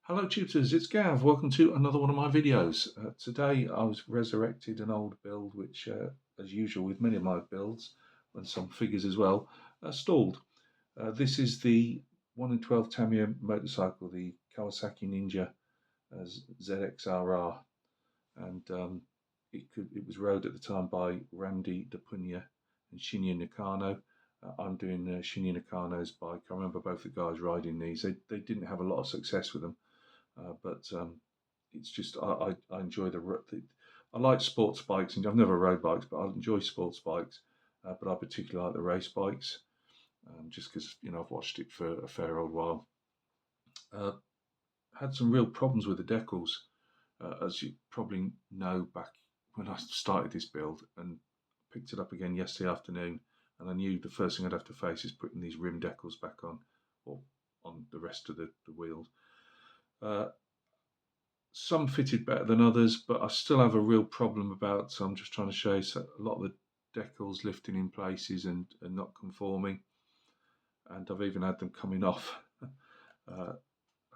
Hello tutors, it's Gav. Welcome to another one of my videos. Today I was resurrected an old build which, as usual with many of my builds, and some figures as well, stalled. This is the 1 in 12 Tamiya motorcycle, the Kawasaki Ninja ZXRR, and it was rode at the time by Randy DePunya and Shinya Nakano. I'm doing Shinya Nakano's bike. I remember both the guys riding these. They didn't have a lot of success with them. But it's just I enjoy I like sports bikes, and I've never rode bikes, but I enjoy sports bikes. But I particularly like the race bikes, just because I've watched it for a fair old while. Had some real problems with the decals, as you probably know back when I started this build, and picked it up again yesterday afternoon. And I knew the first thing I'd have to face is putting these rim decals back on, or on the rest of the wheels. Some fitted better than others, but I still have a real problem about, so I'm just trying to show you, so a lot of the decals lifting in places and not conforming, and I've even had them coming off. I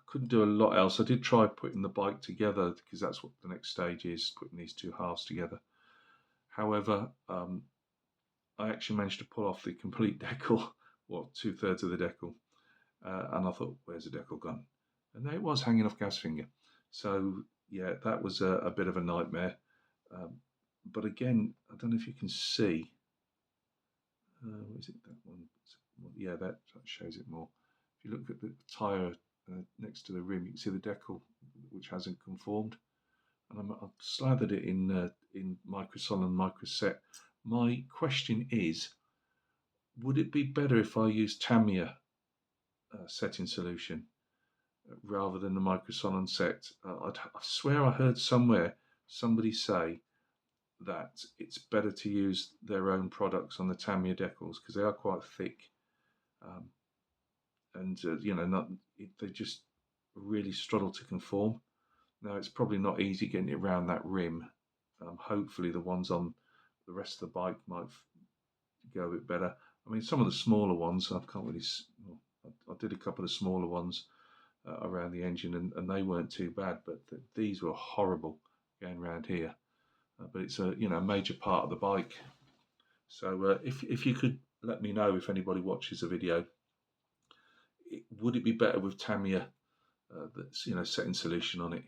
couldn't do a lot else. I did try putting the bike together, because that's what the next stage is, putting these two halves together. However, I actually managed to pull off the complete decal, or 2/3 of the decal, and I thought, where's the decal gone? And there it was, hanging off Gav's finger. So yeah, that was a bit of a nightmare. But again, I don't know if you can see. Is it that one? Yeah, that shows it more. If you look at the tyre next to the rim, you can see the decal, which hasn't conformed. And I've slathered it in Microsol and Microset. My question is, would it be better if I used Tamiya setting solution rather than the Microsolon set? I swear I heard somewhere somebody say that it's better to use their own products on the Tamiya decals because they are quite thick, and they just really struggle to conform. Now it's probably not easy getting it around that rim. Hopefully the ones on the rest of the bike might go a bit better. I mean, some of the smaller ones I can't really. I did a couple of smaller ones around the engine, and they weren't too bad, but these were horrible going around here. But it's a major part of the bike. So if you could let me know, if anybody watches the video, would it be better with Tamiya that's setting solution on it?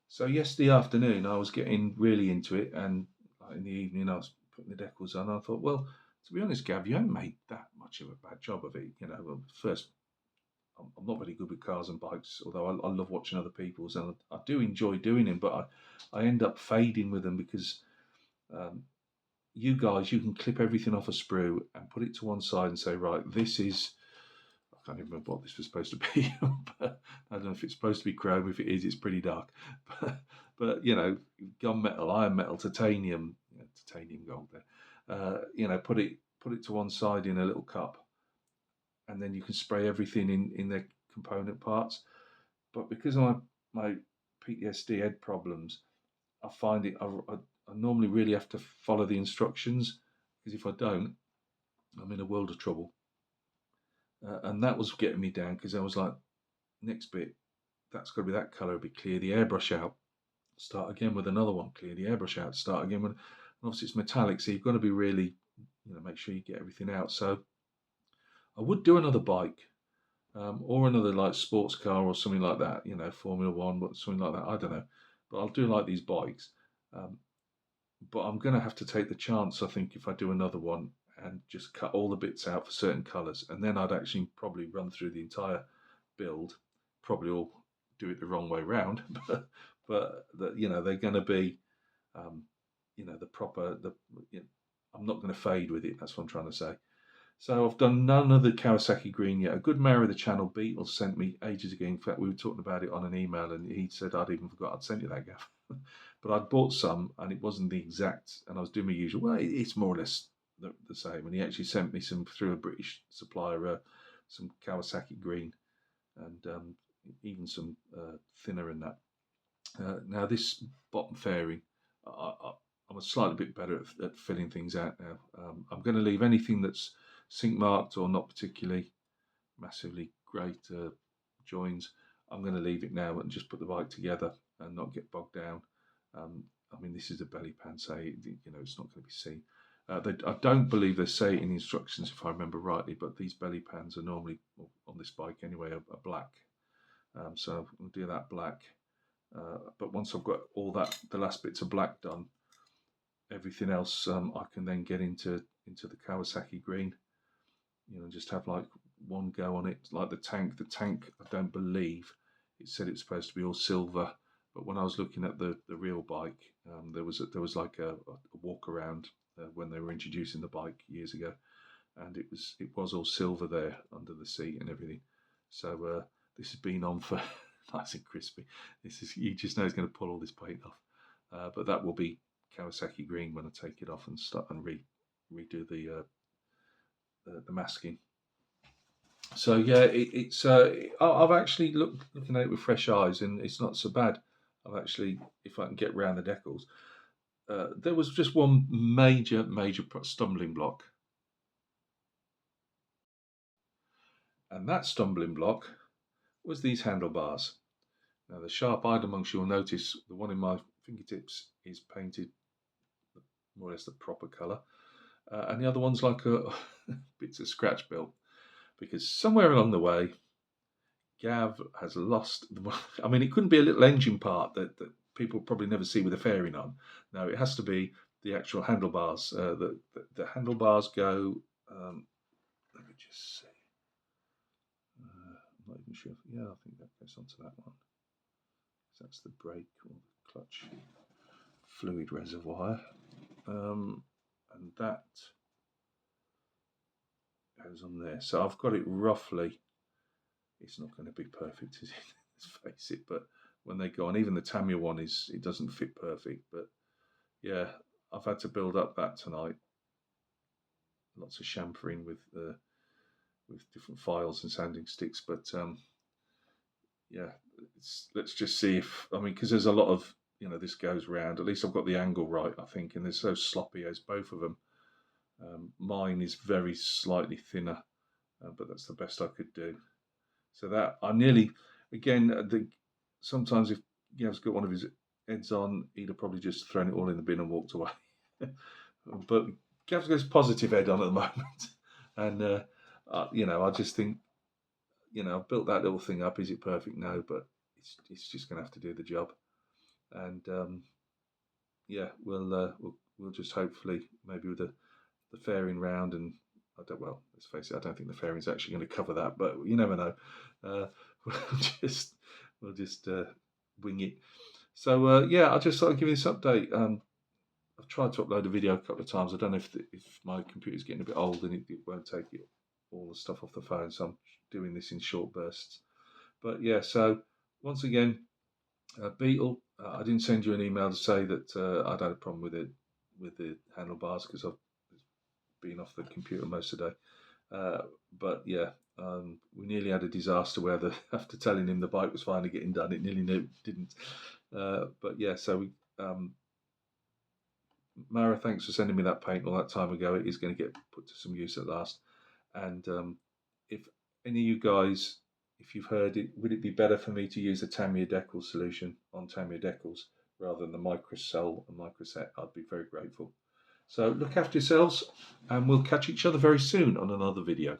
So yesterday afternoon I was getting really into it, and in the evening I was putting the decals on. I thought, well, to be honest, Gav, you haven't made that much of a bad job of it. First, I'm not very good with cars and bikes, although I love watching other people's, and I do enjoy doing them, but I end up fading with them because you guys, you can clip everything off a sprue and put it to one side and say, right, this is, I can't even remember what this was supposed to be, but I don't know if it's supposed to be chrome. If it is, it's pretty dark. But gunmetal, iron metal, titanium, titanium gold there, put it to one side in a little cup, and then you can spray everything in their component parts. But because of my PTSD head problems, I find it I normally really have to follow the instructions, because if I don't, I'm in a world of trouble. And that was getting me down, because I was like, next bit, that's got to be that colour, be clear the airbrush out, start again with another one, clear the airbrush out, start again with, and obviously it's metallic, so you've got to be really, make sure you get everything out. So I would do another bike, or another like sports car or something like that, Formula One, but something like that. I don't know, but I'll do like these bikes. But I'm going to have to take the chance, I think, if I do another one, and just cut all the bits out for certain colours, and then I'd actually probably run through the entire build, probably all do it the wrong way round, but they're going to be, the proper. I'm not going to fade with it. That's what I'm trying to say. So I've done none of the Kawasaki green yet. A good member of the channel, Beetle, sent me ages ago. In fact, we were talking about it on an email, and he said I'd even forgot I'd sent you that, Gav. But I'd bought some, and it wasn't the exact, and I was doing my usual, well, it's more or less the same. And he actually sent me some through a British supplier, some Kawasaki green, and even some thinner in that. Now this bottom fairing, I'm a slightly bit better at filling things out now. I'm going to leave anything that's sink marked or not particularly massively great joins. I'm going to leave it now and just put the bike together and not get bogged down. I mean, this is a belly pan, so it's not going to be seen. I don't believe they say it in the instructions, if I remember rightly, but these belly pans are normally, on this bike anyway, are black. So we'll do that black. But once I've got all that, the last bits of black done, everything else I can then get into the Kawasaki green. Just have like one go on it, like the tank. The tank, I don't believe it said it's supposed to be all silver, but when I was looking at the real bike, there was like a walk around when they were introducing the bike years ago, and it was all silver there under the seat and everything. So this has been on for nice and crispy. You just know it's going to pull all this paint off, but that will be Kawasaki green when I take it off and start and redo the masking. So yeah, it's I've actually looking at it with fresh eyes, and it's not so bad. I've actually, if I can get around the decals, there was just one major stumbling block, and that stumbling block was these handlebars. Now, the sharp-eyed amongst you will notice the one in my fingertips is painted more or less the proper colour, and the other one's like a bits of scratch built, because somewhere along the way, Gav has lost I mean, it couldn't be a little engine part that people probably never see with a fairing on. No, it has to be the actual handlebars. The handlebars go. Let me just see. I'm not even sure. Yeah, I think that goes onto that one. So that's the brake or the clutch fluid reservoir, and that goes on there. So I've got it roughly. It's not going to be perfect, is it? Let's face it. But when they go on, even the Tamiya one it doesn't fit perfect. But yeah, I've had to build up that tonight. Lots of chamfering with different files and sanding sticks. But yeah, let's just see if, I mean, because there's a lot of, this goes round. At least I've got the angle right, I think, and they're so sloppy as both of them. Mine is very slightly thinner, but that's the best I could do. So that I nearly, again, sometimes if Gav's got one of his heads on, he'd have probably just thrown it all in the bin and walked away. But Gav's got his positive head on at the moment, and I just think, I've built that little thing up. Is it perfect? No, but it's just going to have to do the job, and yeah, we'll just hopefully maybe with the fairing round and. Let's face it, I don't think the fairing's actually going to cover that, but you never know. We'll just wing it. So yeah, I just thought I'd give you this update. I've tried to upload a video a couple of times. I don't know if my computer's getting a bit old and it won't take all the stuff off the phone, so I'm doing this in short bursts. But yeah, so once again, Beetle, I didn't send you an email to say that I'd had a problem with the handlebars because I've been off the computer most of the day. But yeah, we nearly had a disaster where after telling him the bike was finally getting done, it nearly didn't. But yeah, so Mara, thanks for sending me that paint all that time ago. It is going to get put to some use at last. And if any of you guys, if you've heard it, would it be better for me to use a Tamiya decal solution on Tamiya decals rather than the microcell and microset? I'd be very grateful. So look after yourselves, and we'll catch each other very soon on another video.